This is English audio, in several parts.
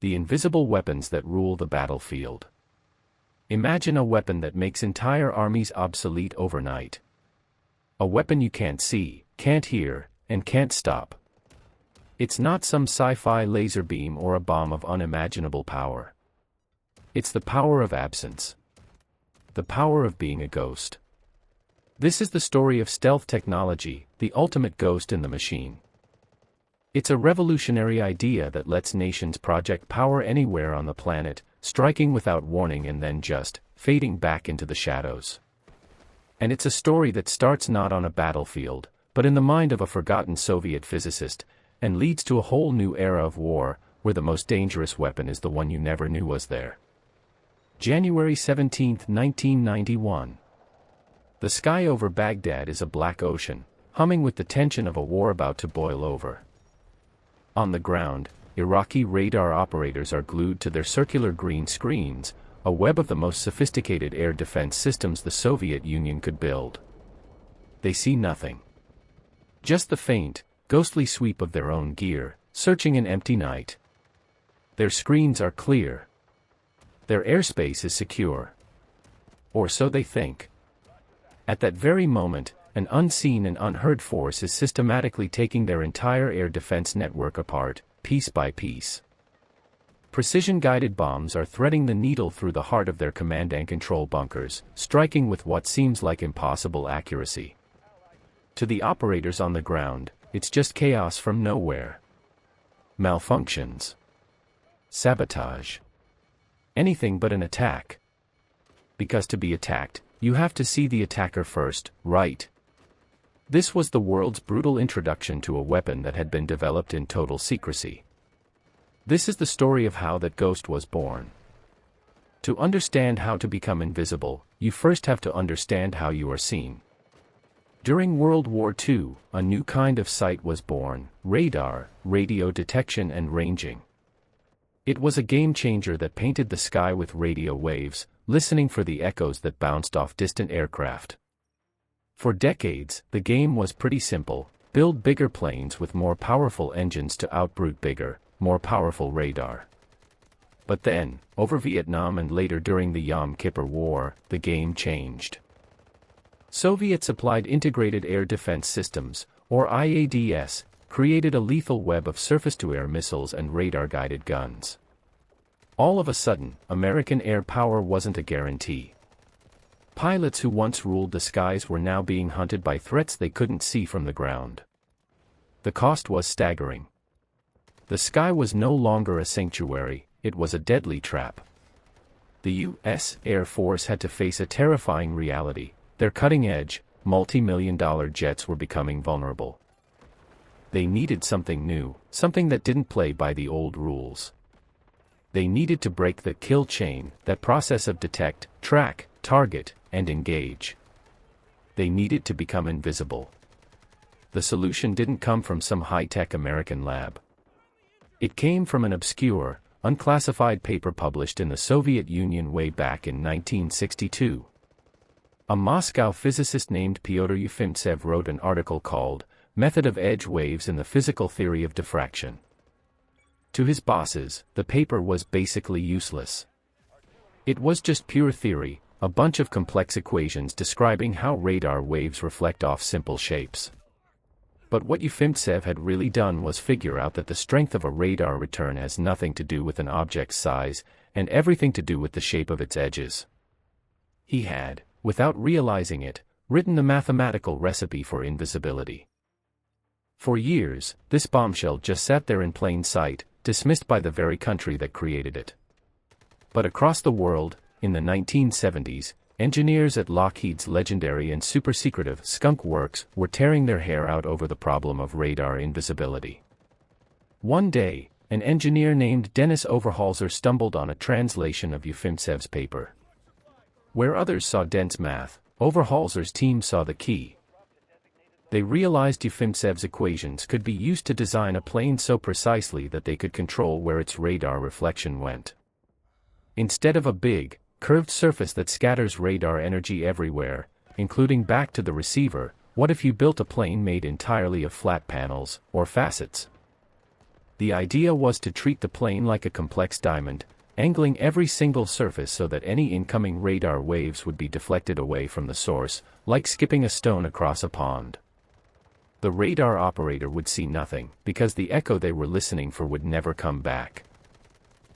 The invisible weapons that rule the battlefield. Imagine a weapon that makes entire armies obsolete overnight. A weapon you can't see, can't hear, and can't stop. It's not some sci-fi laser beam or a bomb of unimaginable power. It's the power of absence. The power of being a ghost. This is the story of stealth technology, the ultimate ghost in the machine. It's a revolutionary idea that lets nations project power anywhere on the planet, striking without warning and then just fading back into the shadows. And it's a story that starts not on a battlefield, but in the mind of a forgotten Soviet physicist, and leads to a whole new era of war, where the most dangerous weapon is the one you never knew was there. January 17, 1991. The sky over Baghdad is a black ocean, humming with the tension of a war about to boil over. On the ground, Iraqi radar operators are glued to their circular green screens, a web of the most sophisticated air defense systems the Soviet Union could build. They see nothing. Just the faint, ghostly sweep of their own gear, searching an empty night. Their screens are clear. Their airspace is secure. Or so they think. At that very moment, an unseen and unheard force is systematically taking their entire air defense network apart, piece by piece. Precision-guided bombs are threading the needle through the heart of their command and control bunkers, striking with what seems like impossible accuracy. To the operators on the ground, it's just chaos from nowhere. Malfunctions. Sabotage. Anything but an attack. Because to be attacked, you have to see the attacker first, right? This was the world's brutal introduction to a weapon that had been developed in total secrecy. This is the story of how that ghost was born. To understand how to become invisible, you first have to understand how you are seen. During World War II, a new kind of sight was born: radar, radio detection and ranging. It was a game-changer that painted the sky with radio waves, listening for the echoes that bounced off distant aircraft. For decades, the game was pretty simple: build bigger planes with more powerful engines to outbrute bigger, more powerful radar. But then, over Vietnam and later during the Yom Kippur War, the game changed. Soviets applied Integrated Air Defense Systems, or IADS, created a lethal web of surface-to-air missiles and radar-guided guns. All of a sudden, American air power wasn't a guarantee. Pilots who once ruled the skies were now being hunted by threats they couldn't see from the ground. The cost was staggering. The sky was no longer a sanctuary, it was a deadly trap. The U.S. Air Force had to face a terrifying reality: their cutting-edge, multi-million-dollar jets were becoming vulnerable. They needed something new, something that didn't play by the old rules. They needed to break the kill chain, that process of detect, track, target, and engage. They needed to become invisible. The solution didn't come from some high-tech American lab. It came from an obscure, unclassified paper published in the Soviet Union way back in 1962. A Moscow physicist named Pyotr Ufimtsev wrote an article called "Method of Edge Waves in the Physical Theory of Diffraction." To his bosses, the paper was basically useless. It was just pure theory, a bunch of complex equations describing how radar waves reflect off simple shapes. But what Ufimtsev had really done was figure out that the strength of a radar return has nothing to do with an object's size, and everything to do with the shape of its edges. He had, without realizing it, written the mathematical recipe for invisibility. For years, this bombshell just sat there in plain sight, dismissed by the very country that created it. But across the world, in the 1970s, engineers at Lockheed's legendary and super-secretive Skunk Works were tearing their hair out over the problem of radar invisibility. One day, an engineer named Dennis Overholzer stumbled on a translation of Ufimtsev's paper. Where others saw dense math, Overholzer's team saw the key. They realized Ufimtsev's equations could be used to design a plane so precisely that they could control where its radar reflection went. Instead of a big, curved surface that scatters radar energy everywhere, including back to the receiver, what if you built a plane made entirely of flat panels, or facets? The idea was to treat the plane like a complex diamond, angling every single surface so that any incoming radar waves would be deflected away from the source, like skipping a stone across a pond. The radar operator would see nothing, because the echo they were listening for would never come back.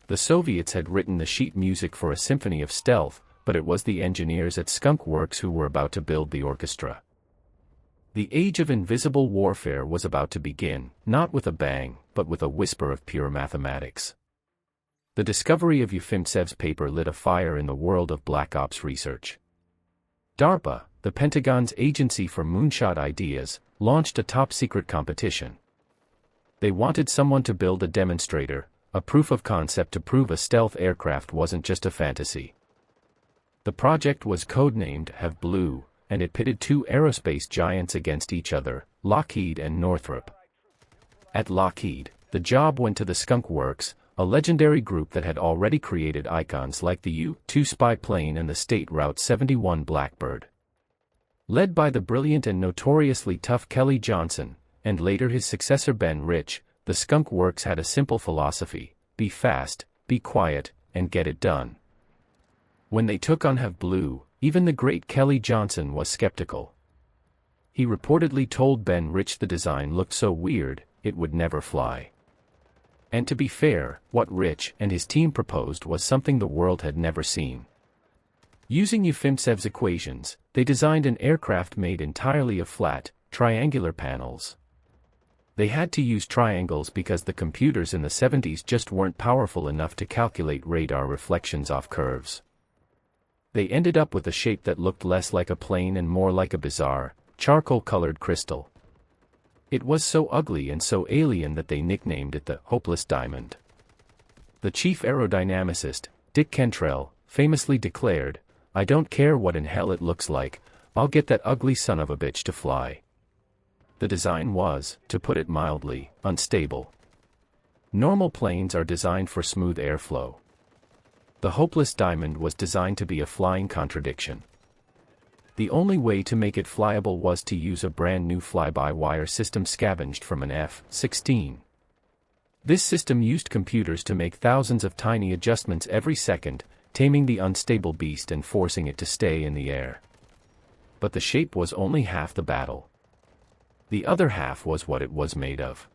The Soviets had written the sheet music for a symphony of stealth, but it was the engineers at Skunk Works who were about to build the orchestra. The age of invisible warfare was about to begin, not with a bang, but with a whisper of pure mathematics. The discovery of Yefimtsev's paper lit a fire in the world of Black Ops research. DARPA, the Pentagon's agency for moonshot ideas, launched a top-secret competition. They wanted someone to build a demonstrator, a proof of concept to prove a stealth aircraft wasn't just a fantasy. The project was codenamed Have Blue, and it pitted two aerospace giants against each other, Lockheed and Northrop. At Lockheed, the job went to the Skunk Works, a legendary group that had already created icons like the U-2 spy plane and the State Route 71 Blackbird. Led by the brilliant and notoriously tough Kelly Johnson, and later his successor Ben Rich, the Skunk Works had a simple philosophy: be fast, be quiet, and get it done. When they took on Have Blue, even the great Kelly Johnson was skeptical. He reportedly told Ben Rich the design looked so weird, it would never fly. And to be fair, what Rich and his team proposed was something the world had never seen. Using Yefimtsev's equations, they designed an aircraft made entirely of flat, triangular panels. They had to use triangles because the computers in the 70s just weren't powerful enough to calculate radar reflections off curves. They ended up with a shape that looked less like a plane and more like a bizarre, charcoal-colored crystal. It was so ugly and so alien that they nicknamed it the Hopeless Diamond. The chief aerodynamicist, Dick Cantrell, famously declared, "I don't care what in hell it looks like, I'll get that ugly son of a bitch to fly." The design was, to put it mildly, unstable. Normal planes are designed for smooth airflow. The Hopeless Diamond was designed to be a flying contradiction. The only way to make it flyable was to use a brand new fly-by-wire system scavenged from an F-16. This system used computers to make thousands of tiny adjustments every second, taming the unstable beast and forcing it to stay in the air. But the shape was only half the battle. The other half was what it was made of.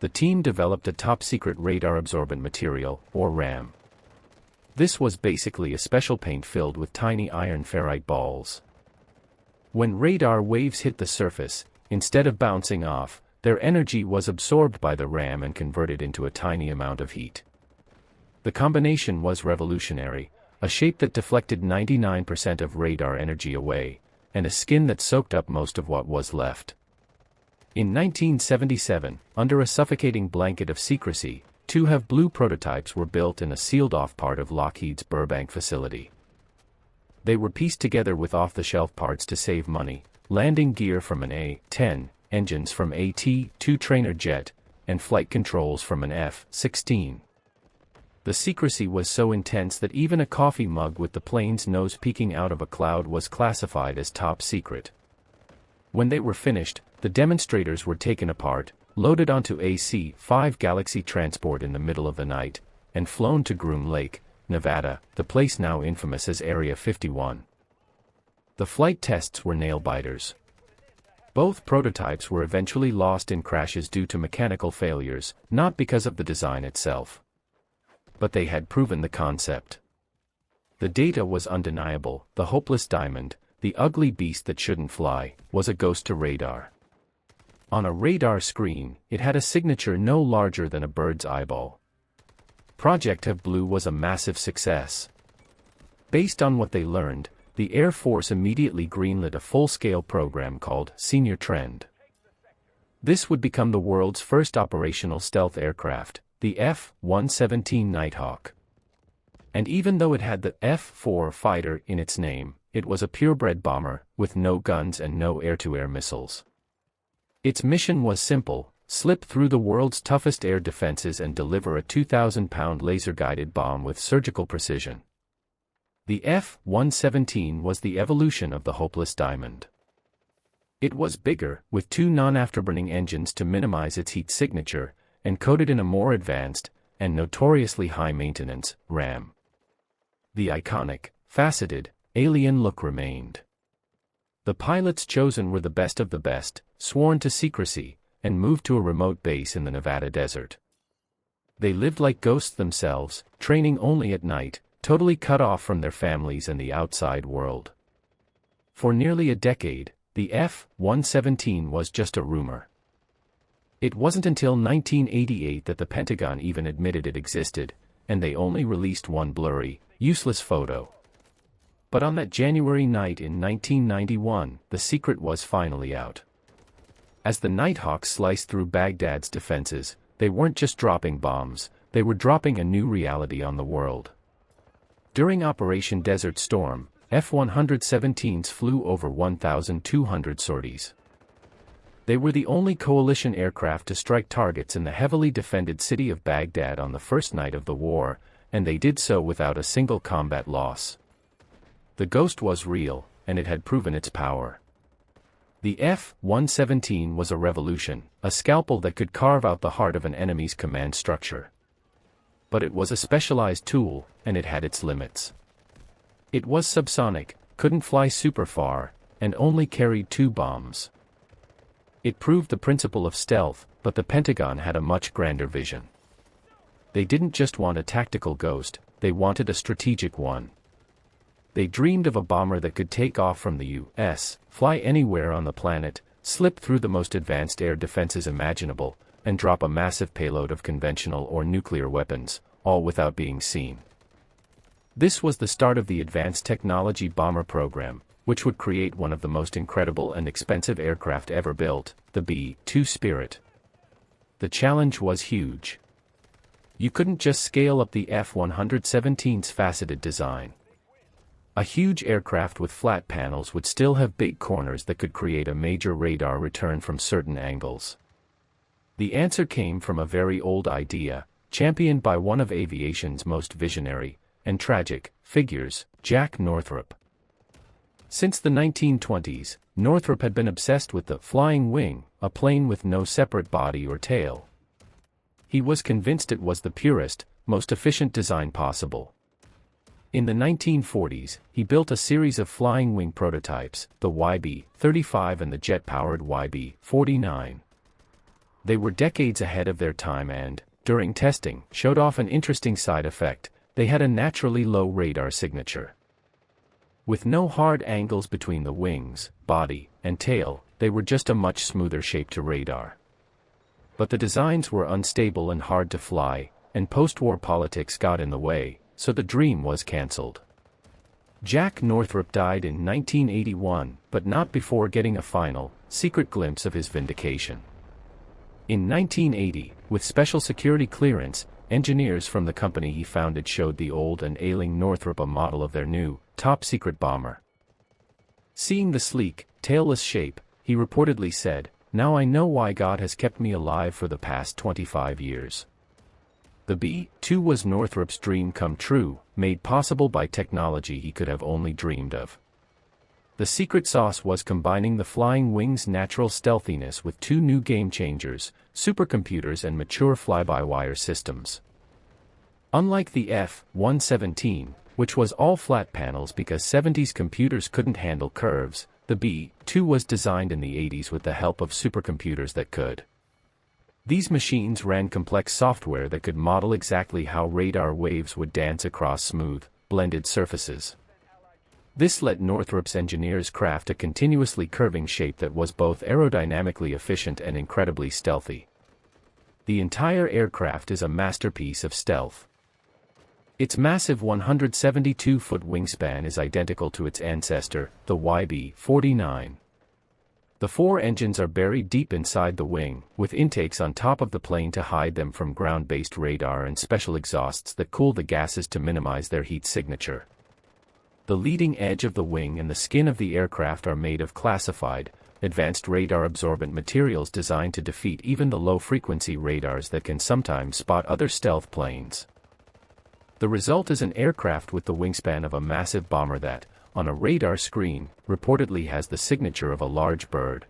The team developed a top-secret radar-absorbent material, or RAM. This was basically a special paint filled with tiny iron ferrite balls. When radar waves hit the surface, instead of bouncing off, their energy was absorbed by the RAM and converted into a tiny amount of heat. The combination was revolutionary, a shape that deflected 99% of radar energy away, and a skin that soaked up most of what was left. In 1977, under a suffocating blanket of secrecy, two Have Blue prototypes were built in a sealed-off part of Lockheed's Burbank facility. They were pieced together with off-the-shelf parts to save money, landing gear from an A-10, engines from a T-2 trainer jet, and flight controls from an F-16. The secrecy was so intense that even a coffee mug with the plane's nose peeking out of a cloud was classified as top secret. When they were finished, the demonstrators were taken apart, loaded onto a C-5 Galaxy transport in the middle of the night, and flown to Groom Lake, Nevada, the place now infamous as Area 51. The flight tests were nail-biters. Both prototypes were eventually lost in crashes due to mechanical failures, not because of the design itself. But they had proven the concept. The data was undeniable: the Hopeless Diamond, the ugly beast that shouldn't fly, was a ghost to radar. On a radar screen, it had a signature no larger than a bird's eyeball. Project Have Blue was a massive success. Based on what they learned, the Air Force immediately greenlit a full-scale program called Senior Trend. This would become the world's first operational stealth aircraft, the F-117 Nighthawk. And even though it had the F-4 fighter in its name, it was a purebred bomber, with no guns and no air-to-air missiles. Its mission was simple: slip through the world's toughest air defenses and deliver a 2,000-pound laser-guided bomb with surgical precision. The F-117 was the evolution of the Hopeless Diamond. It was bigger, with two non-afterburning engines to minimize its heat signature, encoded in a more advanced, and notoriously high-maintenance, RAM. The iconic, faceted, alien look remained. The pilots chosen were the best of the best, sworn to secrecy, and moved to a remote base in the Nevada desert. They lived like ghosts themselves, training only at night, totally cut off from their families and the outside world. For nearly a decade, the F-117 was just a rumor. It wasn't until 1988 that the Pentagon even admitted it existed, and they only released one blurry, useless photo. But on that January night in 1991, the secret was finally out. As the Nighthawks sliced through Baghdad's defenses, they weren't just dropping bombs, they were dropping a new reality on the world. During Operation Desert Storm, F-117s flew over 1,200 sorties. They were the only coalition aircraft to strike targets in the heavily defended city of Baghdad on the first night of the war, and they did so without a single combat loss. The ghost was real, and it had proven its power. The F-117 was a revolution, a scalpel that could carve out the heart of an enemy's command structure. But it was a specialized tool, and it had its limits. It was subsonic, couldn't fly super far, and only carried 2 bombs. It proved the principle of stealth, but the Pentagon had a much grander vision. They didn't just want a tactical ghost, they wanted a strategic one. They dreamed of a bomber that could take off from the U.S., fly anywhere on the planet, slip through the most advanced air defenses imaginable, and drop a massive payload of conventional or nuclear weapons, all without being seen. This was the start of the Advanced Technology Bomber Program, which would create one of the most incredible and expensive aircraft ever built, the B-2 Spirit. The challenge was huge. You couldn't just scale up the F-117's faceted design. A huge aircraft with flat panels would still have big corners that could create a major radar return from certain angles. The answer came from a very old idea, championed by one of aviation's most visionary, and tragic, figures, Jack Northrop. Since the 1920s, Northrop had been obsessed with the flying wing, a plane with no separate body or tail. He was convinced it was the purest, most efficient design possible. In the 1940s, he built a series of flying wing prototypes, the YB-35 and the jet-powered YB-49. They were decades ahead of their time and, during testing, showed off an interesting side effect: they had a naturally low radar signature. With no hard angles between the wings, body, and tail, they were just a much smoother shape to radar. But the designs were unstable and hard to fly, and post-war politics got in the way, so the dream was cancelled. Jack Northrop died in 1981, but not before getting a final, secret glimpse of his vindication. In 1980, with special security clearance, engineers from the company he founded showed the old and ailing Northrop a model of their new, top-secret bomber. Seeing the sleek, tailless shape, he reportedly said, "Now I know why God has kept me alive for the past 25 years." The B-2 was Northrop's dream come true, made possible by technology he could have only dreamed of. The secret sauce was combining the flying wing's natural stealthiness with 2 new game-changers, supercomputers and mature fly-by-wire systems. Unlike the F-117, which was all flat panels because 70s computers couldn't handle curves, the B-2 was designed in the 80s with the help of supercomputers that could. These machines ran complex software that could model exactly how radar waves would dance across smooth, blended surfaces. This let Northrop's engineers craft a continuously curving shape that was both aerodynamically efficient and incredibly stealthy. The entire aircraft is a masterpiece of stealth. Its massive 172-foot wingspan is identical to its ancestor, the YB-49. The 4 engines are buried deep inside the wing, with intakes on top of the plane to hide them from ground-based radar and special exhausts that cool the gases to minimize their heat signature. The leading edge of the wing and the skin of the aircraft are made of classified, advanced radar-absorbent materials designed to defeat even the low-frequency radars that can sometimes spot other stealth planes. The result is an aircraft with the wingspan of a massive bomber that, on a radar screen, reportedly has the signature of a large bird.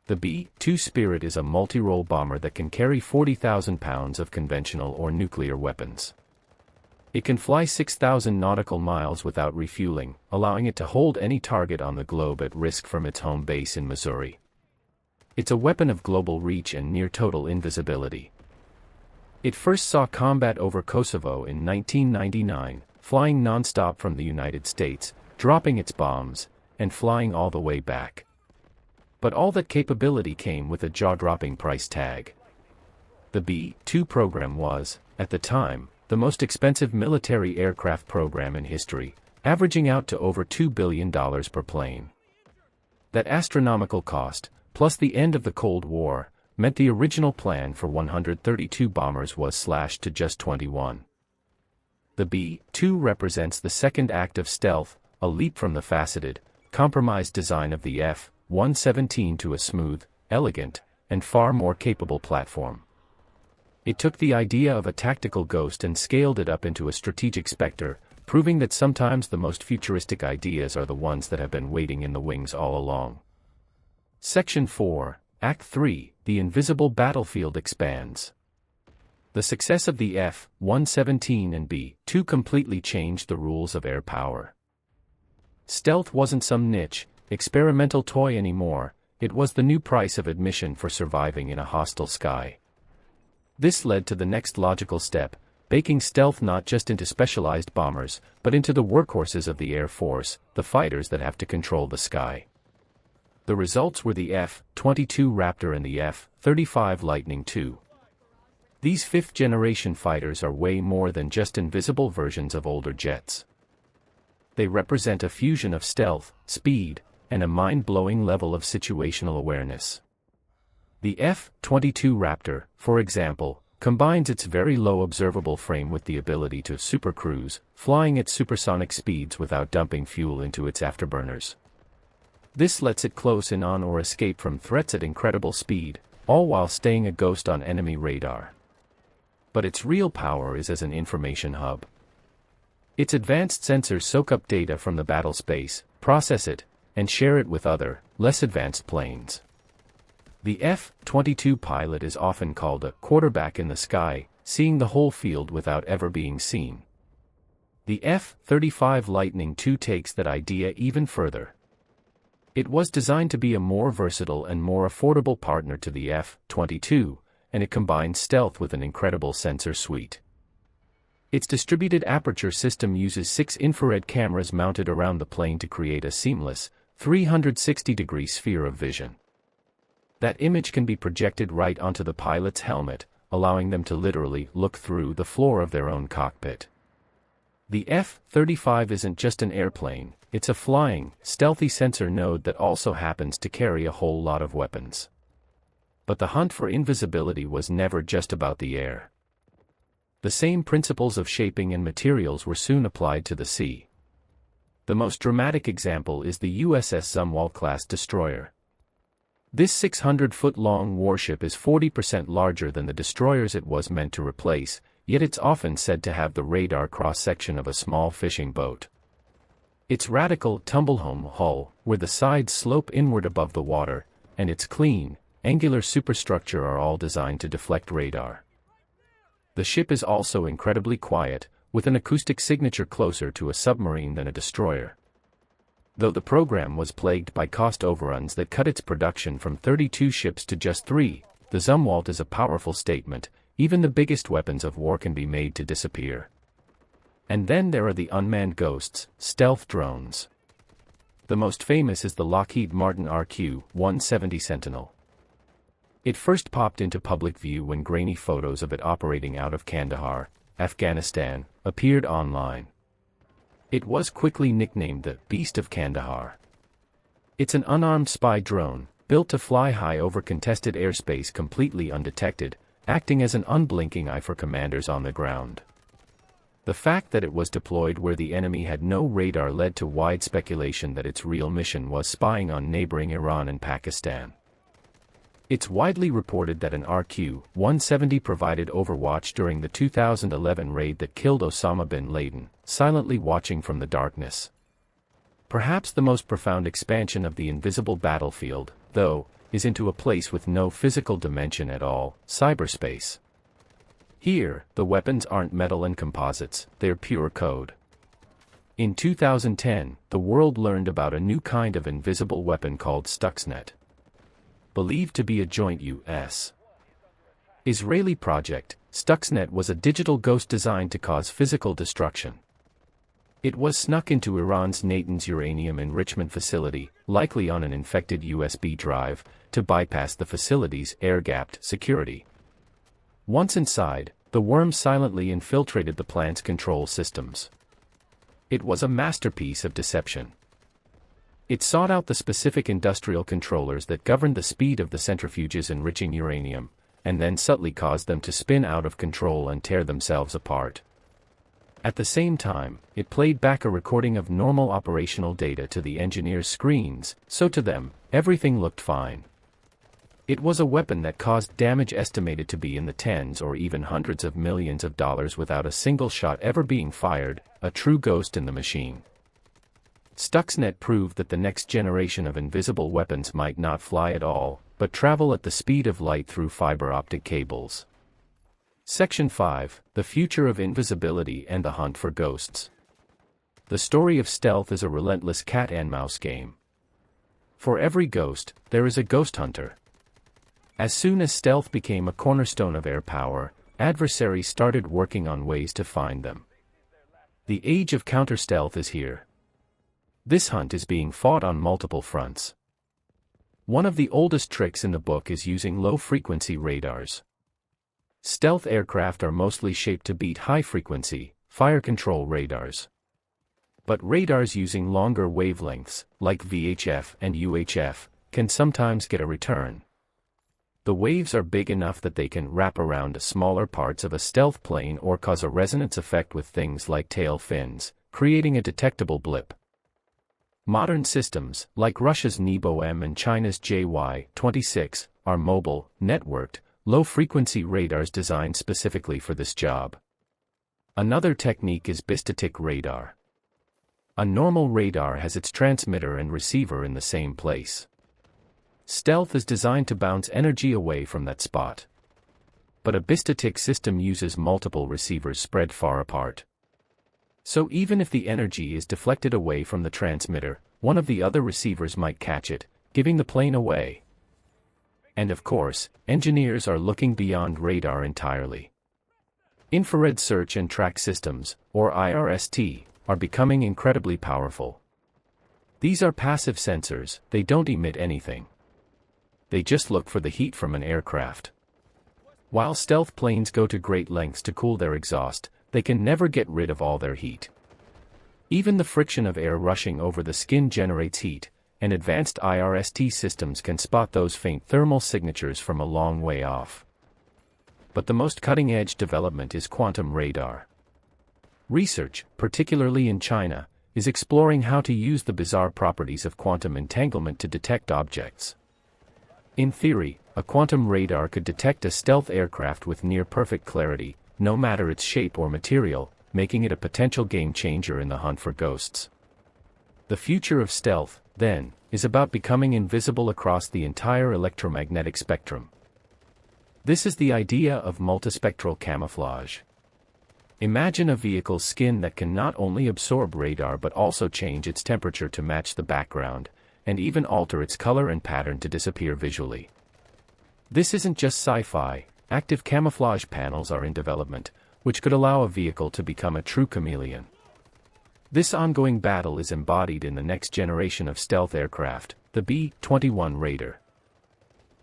The B-2 Spirit is a multi-role bomber that can carry 40,000 pounds of conventional or nuclear weapons. It can fly 6,000 nautical miles without refueling, allowing it to hold any target on the globe at risk from its home base in Missouri. It's a weapon of global reach and near-total invisibility. It first saw combat over Kosovo in 1999, flying non-stop from the United States, dropping its bombs, and flying all the way back. But all that capability came with a jaw-dropping price tag. The B-2 program was, at the time, the most expensive military aircraft program in history, averaging out to over $2 billion per plane. That astronomical cost, plus the end of the Cold War, meant the original plan for 132 bombers was slashed to just 21. The B-2 represents the second act of stealth, a leap from the faceted, compromised design of the F-117 to a smooth, elegant, and far more capable platform. It took the idea of a tactical ghost and scaled it up into a strategic specter, proving that sometimes the most futuristic ideas are the ones that have been waiting in the wings all along. Section 4, Act 3, The Invisible Battlefield expands. The success of the F-117 and B-2 completely changed the rules of air power. Stealth wasn't some niche, experimental toy anymore, it was the new price of admission for surviving in a hostile sky. This led to the next logical step, baking stealth not just into specialized bombers, but into the workhorses of the Air Force, the fighters that have to control the sky. The results were the F-22 Raptor and the F-35 Lightning II. These fifth-generation fighters are way more than just invisible versions of older jets. They represent a fusion of stealth, speed, and a mind-blowing level of situational awareness. The F-22 Raptor, for example, combines its very low observable frame with the ability to supercruise, flying at supersonic speeds without dumping fuel into its afterburners. This lets it close in on or escape from threats at incredible speed, all while staying a ghost on enemy radar. But its real power is as an information hub. Its advanced sensors soak up data from the battle space, process it, and share it with other, less advanced planes. The F-22 pilot is often called a quarterback in the sky, seeing the whole field without ever being seen. The F-35 Lightning II takes that idea even further. It was designed to be a more versatile and more affordable partner to the F-22, and it combines stealth with an incredible sensor suite. Its distributed aperture system uses 6 infrared cameras mounted around the plane to create a seamless, 360-degree sphere of vision. That image can be projected right onto the pilot's helmet, allowing them to literally look through the floor of their own cockpit. The F-35 isn't just an airplane, it's a flying, stealthy sensor node that also happens to carry a whole lot of weapons. But the hunt for invisibility was never just about the air. The same principles of shaping and materials were soon applied to the sea. The most dramatic example is the USS Zumwalt-class destroyer. This 600-foot-long warship is 40% larger than the destroyers it was meant to replace, yet it's often said to have the radar cross-section of a small fishing boat. Its radical, tumble-home hull, where the sides slope inward above the water, and its clean, angular superstructure are all designed to deflect radar. The ship is also incredibly quiet, with an acoustic signature closer to a submarine than a destroyer. Though the program was plagued by cost overruns that cut its production from 32 ships to just 3, the Zumwalt is a powerful statement, even the biggest weapons of war can be made to disappear. And then there are the unmanned ghosts, stealth drones. The most famous is the Lockheed Martin RQ-170 Sentinel. It first popped into public view when grainy photos of it operating out of Kandahar, Afghanistan, appeared online. It was quickly nicknamed the Beast of Kandahar. It's an unarmed spy drone, built to fly high over contested airspace completely undetected, acting as an unblinking eye for commanders on the ground. The fact that it was deployed where the enemy had no radar led to wide speculation that its real mission was spying on neighboring Iran and Pakistan. It's widely reported that an RQ-170 provided overwatch during the 2011 raid that killed Osama bin Laden, silently watching from the darkness. Perhaps the most profound expansion of the invisible battlefield, though, is into a place with no physical dimension at all, cyberspace. Here, the weapons aren't metal and composites, they're pure code. In 2010, the world learned about a new kind of invisible weapon called Stuxnet. Believed to be a joint U.S. Israeli project, Stuxnet was a digital ghost designed to cause physical destruction. It was snuck into Iran's Natanz uranium enrichment facility, likely on an infected USB drive, to bypass the facility's air-gapped security. Once inside, the worm silently infiltrated the plant's control systems. It was a masterpiece of deception. It sought out the specific industrial controllers that governed the speed of the centrifuges enriching uranium, and then subtly caused them to spin out of control and tear themselves apart. At the same time, it played back a recording of normal operational data to the engineers' screens, so to them, everything looked fine. It was a weapon that caused damage estimated to be in the tens or even hundreds of millions of dollars without a single shot ever being fired, a true ghost in the machine. Stuxnet proved that the next generation of invisible weapons might not fly at all, but travel at the speed of light through fiber optic cables. Section 5, The Future of Invisibility and the Hunt for Ghosts. The story of stealth is a relentless cat-and-mouse game. For every ghost, there is a ghost hunter. As soon as stealth became a cornerstone of air power, adversaries started working on ways to find them. The age of counter-stealth is here. This hunt is being fought on multiple fronts. One of the oldest tricks in the book is using low-frequency radars. Stealth aircraft are mostly shaped to beat high-frequency, fire-control radars. But radars using longer wavelengths, like VHF and UHF, can sometimes get a return. The waves are big enough that they can wrap around smaller parts of a stealth plane or cause a resonance effect with things like tail fins, creating a detectable blip. Modern systems, like Russia's Nebo-M and China's JY-26, are mobile, networked, low-frequency radars designed specifically for this job. Another technique is bistatic radar. A normal radar has its transmitter and receiver in the same place. Stealth is designed to bounce energy away from that spot. But a bistatic system uses multiple receivers spread far apart. So even if the energy is deflected away from the transmitter, one of the other receivers might catch it, giving the plane away. And of course, engineers are looking beyond radar entirely. Infrared search and track systems, or IRST, are becoming incredibly powerful. These are passive sensors, they don't emit anything. They just look for the heat from an aircraft. While stealth planes go to great lengths to cool their exhaust, they can never get rid of all their heat. Even the friction of air rushing over the skin generates heat, and advanced IRST systems can spot those faint thermal signatures from a long way off. But the most cutting-edge development is quantum radar. Research, particularly in China, is exploring how to use the bizarre properties of quantum entanglement to detect objects. In theory, a quantum radar could detect a stealth aircraft with near-perfect clarity, no matter its shape or material, making it a potential game-changer in the hunt for ghosts. The future of stealth, then, is about becoming invisible across the entire electromagnetic spectrum. This is the idea of multispectral camouflage. Imagine a vehicle's skin that can not only absorb radar but also change its temperature to match the background, and even alter its color and pattern to disappear visually. This isn't just sci-fi, active camouflage panels are in development, which could allow a vehicle to become a true chameleon. This ongoing battle is embodied in the next generation of stealth aircraft, the B-21 Raider.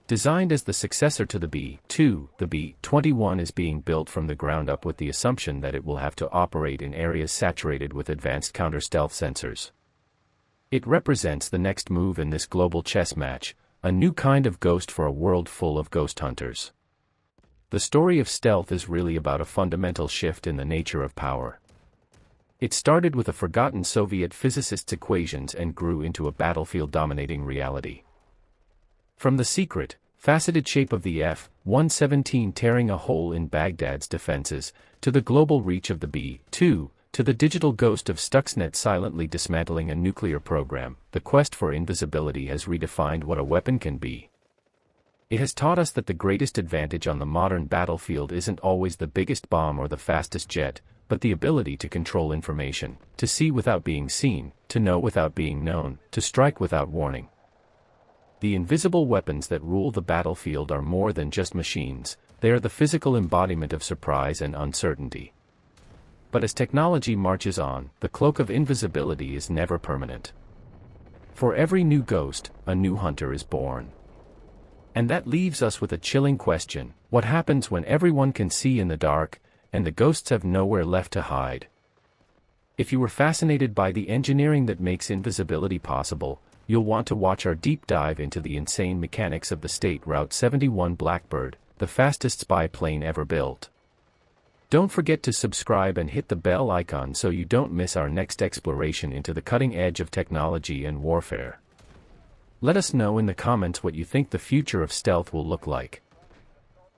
Designed as the successor to the B-2, the B-21 is being built from the ground up with the assumption that it will have to operate in areas saturated with advanced counter-stealth sensors. It represents the next move in this global chess match, a new kind of ghost for a world full of ghost hunters. The story of stealth is really about a fundamental shift in the nature of power. It started with a forgotten Soviet physicist's equations and grew into a battlefield-dominating reality. From the secret, faceted shape of the F-117 tearing a hole in Baghdad's defenses, to the global reach of the B-2, to the digital ghost of Stuxnet silently dismantling a nuclear program, the quest for invisibility has redefined what a weapon can be. It has taught us that the greatest advantage on the modern battlefield isn't always the biggest bomb or the fastest jet, but the ability to control information, to see without being seen, to know without being known, to strike without warning. The invisible weapons that rule the battlefield are more than just machines, they are the physical embodiment of surprise and uncertainty. But as technology marches on, the cloak of invisibility is never permanent. For every new ghost, a new hunter is born. And that leaves us with a chilling question: what happens when everyone can see in the dark, and the ghosts have nowhere left to hide? If you were fascinated by the engineering that makes invisibility possible, you'll want to watch our deep dive into the insane mechanics of the State Route 71 Blackbird, the fastest spy plane ever built. Don't forget to subscribe and hit the bell icon so you don't miss our next exploration into the cutting edge of technology and warfare. Let us know in the comments what you think the future of stealth will look like.